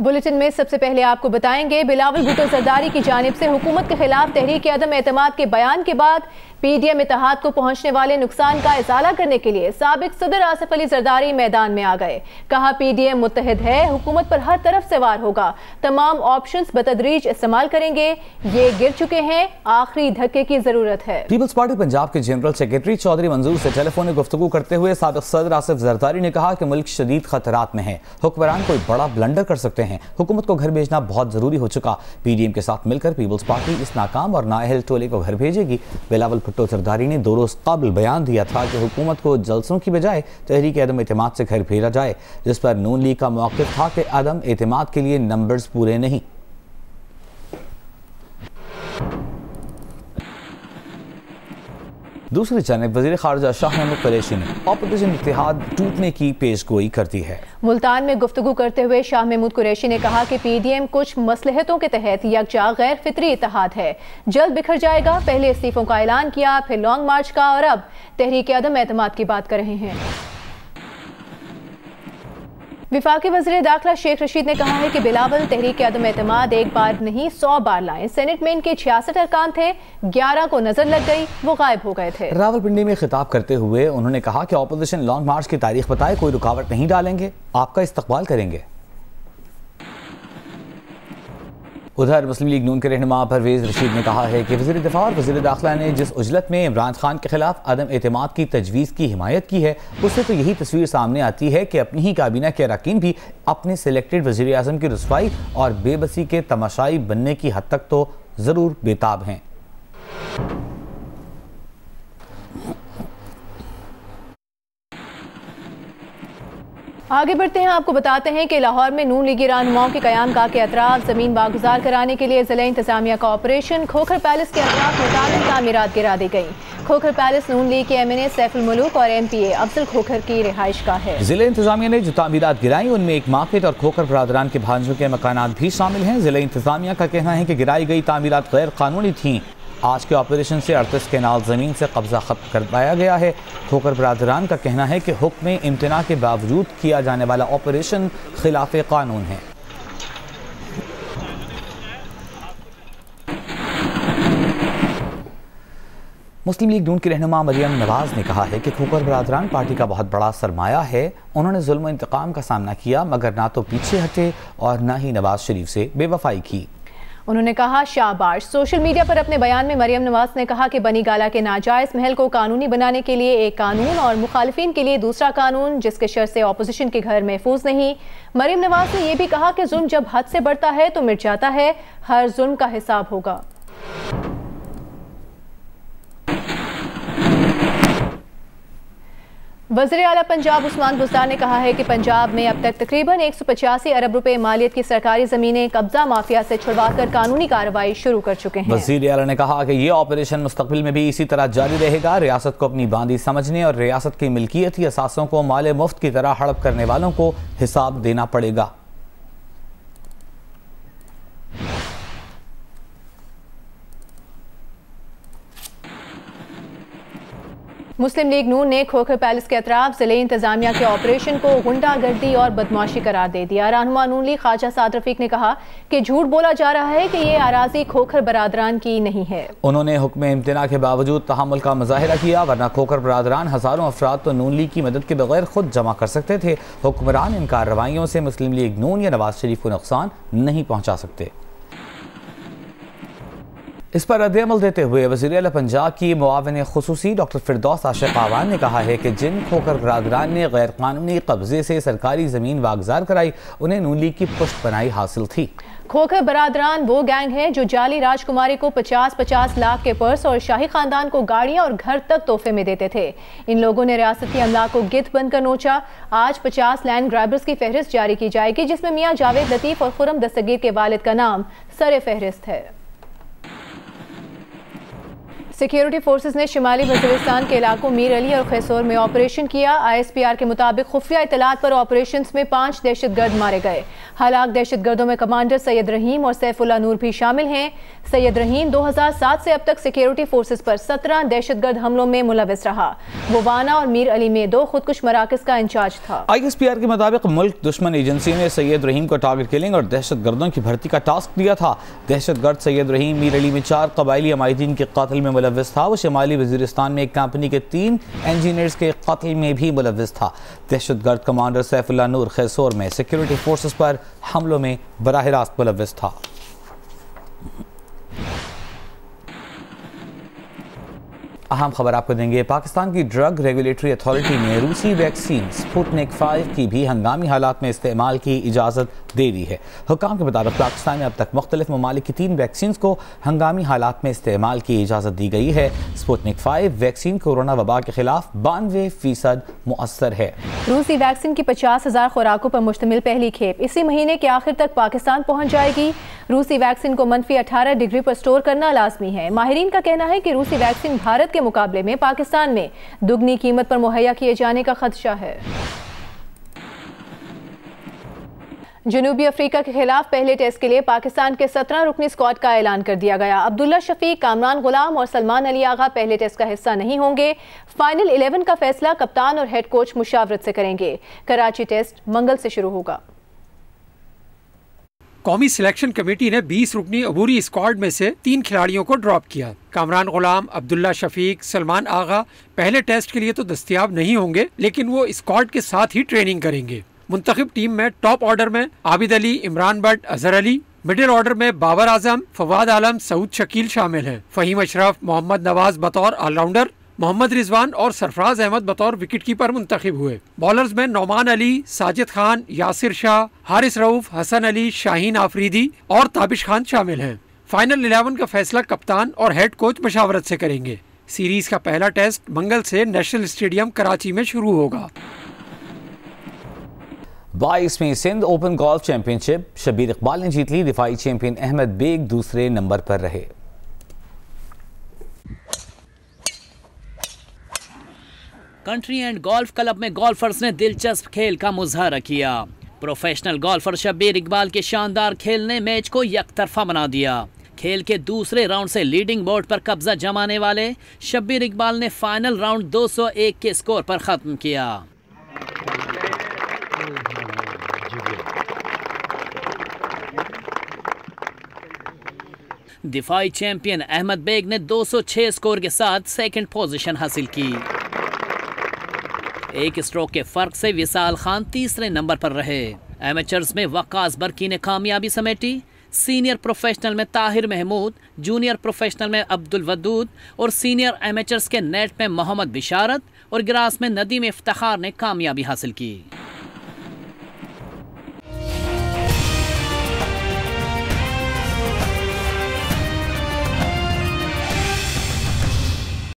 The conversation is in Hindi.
बुलेटिन में सबसे पहले आपको बताएंगे बिलावल भुट्टो जरदारी की जानिब से हुकूमत के खिलाफ तहरीक अदम एतमाद के बयान के बाद पीडीएम इत्तेहाद को पहुंचने वाले नुकसान का इजाला करने के लिए साबिक सदर आसिफ अली जरदारी मैदान में आ गए। कहा पीडीएम मुत्तहिद है, हुकूमत पर हर तरफ से वार होगा, तमाम ऑप्शंस बतदरीज इस्तेमाल करेंगे, ये गिर चुके हैं, आखिरी धक्के की जरूरत है। पीपल्स पार्टी पंजाब के जनरल सेक्रेटरी चौधरी मंजूर से टेलीफोनिक गुफ्तगू करते हुए साबिक सदर आसिफ जरदारी ने कहा कि मुल्क शदीद खतरात में है, हुक्मरान कोई बड़ा ब्लंडर कर सकते हैं, हुकूमत को घर भेजना बहुत जरूरी हो चुका। पीडीएम के साथ मिलकर पीपल्स पार्टी इस नाकाम और नाअहल टोले को घर भेजेगी। बिलावल भुट्टो जरदारी ने 2 रोज कबल बयान दिया था कि हुकूमत को जलसों की बजाय तहरीक अदम एतमाद से घर भेजा जाए, जिस पर नून लीग का मौक़िफ़ था कि अदम एतमाद के लिए नंबर्स पूरे नहीं। दूसरी जानब वज़ीर ख़ारिजा शाह महमूद कुरैशी ने ऑपोजिशन इत्तेहाद टूटने की पेशगोई कर दी है। मुल्तान में गुफ्तगू करते हुए शाह महमूद कुरैशी ने कहा कि पीडीएम कुछ मसलहतों के तहत यकजा गैर फितरी इत्तेहाद है, जल्द बिखर जाएगा। पहले इस्तीफों का ऐलान किया, फिर लॉन्ग मार्च का, और अब तहरीक अदम एतमाद की बात कर रहे हैं। विफाकी वज़ीर दाखिला शेख रशीद ने कहा है कि बिलावल तहरीक अदम एतमाद एक बार नहीं 100 बार लाएं। सेनेट में इनके 66 अरकान थे, 11 को नजर लग गई, वो गायब हो गए थे। रावलपिंडी में खिताब करते हुए उन्होंने कहा कि ऑपोजिशन लॉन्ग मार्च की तारीख बताए, कोई रुकावट नहीं डालेंगे, आपका इस्तकबाल करेंगे। उधर मुस्लिम लीग नून के रहनुमा परवेज रशीद ने कहा है कि वज़ीर दिफा और वज़ीर दाखिला ने जिस उजलत में इमरान खान के खिलाफ अदम एतमाद की तजवीज़ की हिमायत की है, उससे तो यही तस्वीर सामने आती है कि अपनी ही काबीना के अरकान भी अपने सिलेक्टेड वज़ीर आज़म की रुसवाई और बेबसी के तमाशाई बनने की हद तक तो ज़रूर बेताब हैं। आगे बढ़ते हैं, आपको बताते हैं कि लाहौर में नून लीगी रहनुमाओं के क़याम गाह के अतराफ ज़मीन बागुजार कराने के लिए ज़िला इंतज़ामिया का ऑपरेशन। खोखर पैलेस के अतराफ मुताबिक तामीरात गिरा दी गई। खोखर पैलेस नून लीग के एमएनए सैफुल मुलूक और एमपीए अफजल खोखर की रिहाइश का है। ज़िला इंतज़ामिया ने जो तामीरात गिराई उनमें एक मार्केट और खोखर बरादरान के भांजों के मकानात भी शामिल हैं। ज़िला इंतज़ामिया का कहना है कि गिराई गई तामीरात गैर कानूनी थीं। आज के ऑपरेशन से 38 केनाल ज़मीन से कब्जा खत्म कर पाया गया है। खोखर बरादरान का कहना है कि हुक्म इम्तना के बावजूद किया जाने वाला ऑपरेशन खिलाफ कानून है। मुस्लिम लीग नून की रहनुमा मरियम नवाज ने कहा है कि खोखर बरादरान पार्टी का बहुत बड़ा सरमाया है। उन्होंने जुल्म इंतकाम का सामना किया, मगर ना तो पीछे हटे और ना ही नवाज शरीफ से बेवफाई की। उन्होंने कहा शाबाश। सोशल मीडिया पर अपने बयान में मरियम नवाज ने कहा कि बनी गाला के नाजायज महल को कानूनी बनाने के लिए एक कानून और मुखालिफिन के लिए दूसरा कानून, जिसके शर से ऑपोजिशन के घर महफूज नहीं। मरियम नवाज ने यह भी कहा कि जुल्म जब हद से बढ़ता है तो मिट जाता है, हर जुल्म का हिसाब होगा। वज़ीर आला पंजाब उस्मान बुज़दार ने कहा है कि पंजाब में अब तक तकरीबन 185 अरब रुपए मालियत की सरकारी ज़मीनें कब्जा माफिया से छुड़वाकर कानूनी कार्रवाई शुरू कर चुके हैं। वज़ीर आला ने कहा कि ये ऑपरेशन मुस्तक़बिल में भी इसी तरह जारी रहेगा। रियासत को अपनी बांदी समझने और रियासत की मिल्कियती असासों को माले मुफ्त की तरह हड़प करने वालों को हिसाब देना पड़ेगा। मुस्लिम लीग नून ने खोखर पैलेस के अतराफ ज़िले इंतजामिया के ऑपरेशन को गुंडागर्दी और बदमाशी करार दे दिया। रहनुमा नून लीग ख्वाजा साद रफीक ने कहा कि झूठ बोला जा रहा है कि ये अराजी खोखर बरादरान की नहीं है। उन्होंने हुक्म इम्तना के बावजूद तहम्मुल का मुजाहिरा किया, वरना खोखर बरादरान हज़ारों अफराद तो नून लीग की मदद के बगैर खुद जमा कर सकते थे। हुक्मरान इन कार्रवाइयों से मुस्लिम लीग नून या नवाज शरीफ को नुकसान नहीं पहुँचा सकते। इस पर रद्द-ए-अमल देते हुए वज़ीर आला पंजाब की मुआविन खुसूसी डॉक्टर फिरदौस आशिक आवान ने कहा है कि जिन खोखर बरादरान ने गैर कानूनी कब्जे से सरकारी ज़मीन वागजार कराई, उन्हें नून लीग की पुष्ट बनाई हासिल थी। खोखर बरादरान वो गैंग है जो जाली राजकुमारी को 50-50 लाख के पर्स और शाही खानदान को गाड़ियां और घर तक तोहफे में देते थे। इन लोगों ने रियासती अमला को गिद्ध बनकर नोचा। आज 50 लैंड ग्रैबर्स की फहरिस्त जारी की जाएगी, जिसमें मियाँ जावेद लतीफ़ और खुरम दस्तगीर के वालिद का नाम सरे फहरिस्त है। सिक्योरिटी फोर्सेस ने शिमाली वजीरिस्तान के इलाकों मीर अली और खैसोर में ऑपरेशन किया। ISPR के मुताबिक खुफिया इतलात पर ऑपरेशंस में 5 दहशतगर्द मारे गए। हलाक दहशतगर्दों में कमांडर सैयद रहीम और सैफुल्लाह नूर भी शामिल हैं। सैयद रहीम 2007 से अब तक सिक्योरिटी फोर्सेस पर 17 दहशतगर्द हमलों में मुलविस रहा। वो वाना और मीर अली में 2 खुदकुश मराकज़ का इंचार्ज था। ISPR के मुताबिक मुल्क दुश्मन एजेंसी ने सैयद रहीम को टारगेट किलिंग और दहशतगर्दों की भर्ती का टास्क दिया था। दहशतगर्द सैयद रहीम मीर अली में 4 कबायली अमायदीन के कत्ल में मुलविस था। वो शिमाली वजीरिस्तान में एक कंपनी के 3 इंजीनियर्स के कत्ल में भी मुलविस था। दहशतगर्द कमांडर सैफुल्लाह नूर खैसोर में सिक्योरिटी फोर्सेस पर हमलों में बराह रास्त मुलविस था। अहम खबर आपको देंगे। पाकिस्तान की ड्रग रेगुलेटरी अथॉरिटी ने रूसी वैक्सीन स्पुतनिक 5 की भी हंगामी हालात में इस्तेमाल की इजाज़त दे दी है। हुक्काम के मुताबिक पाकिस्तान में अब तक मुख्तलिफ ममालिक की 3 वैक्सीन को हंगामी हालात में इस्तेमाल की इजाज़त दी गई है। स्पुतनिक 5 वैक्सीन कोरोना वबा के खिलाफ 92% मुअस्सर है। रूसी वैक्सीन की 50,000 खुराकों पर मुश्तमिल पहली खेप इसी महीने के आखिर तक पाकिस्तान पहुंच जाएगी। रूसी वैक्सीन को -18 डिग्री पर स्टोर करना लाजमी है। माहिरीन का कहना है कि रूसी वैक्सीन भारत के मुकाबले में पाकिस्तान में दुगनी कीमत पर मुहैया किए जाने का खदशा है। जनूबी अफ्रीका के खिलाफ पहले टेस्ट के लिए पाकिस्तान के 17 रुकनी स्क्वाड का ऐलान कर दिया गया। अब्दुल्ला शफीक, कामरान गुलाम और सलमान अली आगा पहले टेस्ट का हिस्सा नहीं होंगे। फाइनल 11 का फैसला कप्तान और हेड कोच मुशावरत से करेंगे। कराची टेस्ट मंगल से शुरू होगा। कौमी सिलेक्शन कमेटी ने 20 रुकनी अबूरी स्क्वाड में से 3 खिलाड़ियों को ड्रॉप किया। कामरान गुलाम, अब्दुल्ला शफीक, सलमान आगा पहले टेस्ट के लिए तो दस्तयाब नहीं होंगे, लेकिन वो स्क्वाड के साथ ही ट्रेनिंग करेंगे। मुंतखब टीम में टॉप ऑर्डर में Abid Ali, Imran but, Azhar Ali, middle order में बाबर आजम, फवाद आलम, सऊद शकील शामिल हैं। फहीम अशरफ, मोहम्मद नवाज बतौर ऑलराउंडर, मोहम्मद रिजवान और सरफराज अहमद बतौर विकेट कीपर मुंतखब हुए। बॉलर्स में नौमान अली, साजिद खान, यासिर शाह, हारिस रऊफ, हसन अली, शाहीन आफरीदी और ताबिश खान शामिल हैं। फाइनल 11 का फैसला कप्तान और हेड कोच मशावरत से करेंगे। सीरीज का पहला टेस्ट मंगल से नेशनल स्टेडियम कराची में शुरू होगा। 22वीं Sindh open golf championship Shabbir Iqbal ने जीत ली। दिफाई चैंपियन अहमद बेग दूसरे नंबर पर रहे। कंट्री एंड गोल्फ क्लब में गोल्फर्स ने दिलचस्प खेल का मुजाहरा किया। प्रोफेशनल गोल्फर शब्बीर इकबाल के शानदार खेल ने मैच को यकतरफा बना दिया। खेल के दूसरे राउंड से लीडिंग बोर्ड पर कब्जा जमाने वाले शब्बीर इकबाल ने फाइनल राउंड 201 के स्कोर पर खत्म किया। दिफाई चैंपियन अहमद बेग ने 206 स्कोर के साथ सेकंड पोजीशन हासिल की। एक स्ट्रोक के फर्क से विशाल खान तीसरे नंबर पर रहे। एमेचर्स में वक्कास बरकी ने कामयाबी समेटी। सीनियर प्रोफेशनल में ताहिर महमूद, जूनियर प्रोफेशनल में अब्दुल वदूद और सीनियर एमेचर्स के नेट में मोहम्मद बिशारत और ग्रास में नदीम इफ्तिखार ने कामयाबी हासिल की।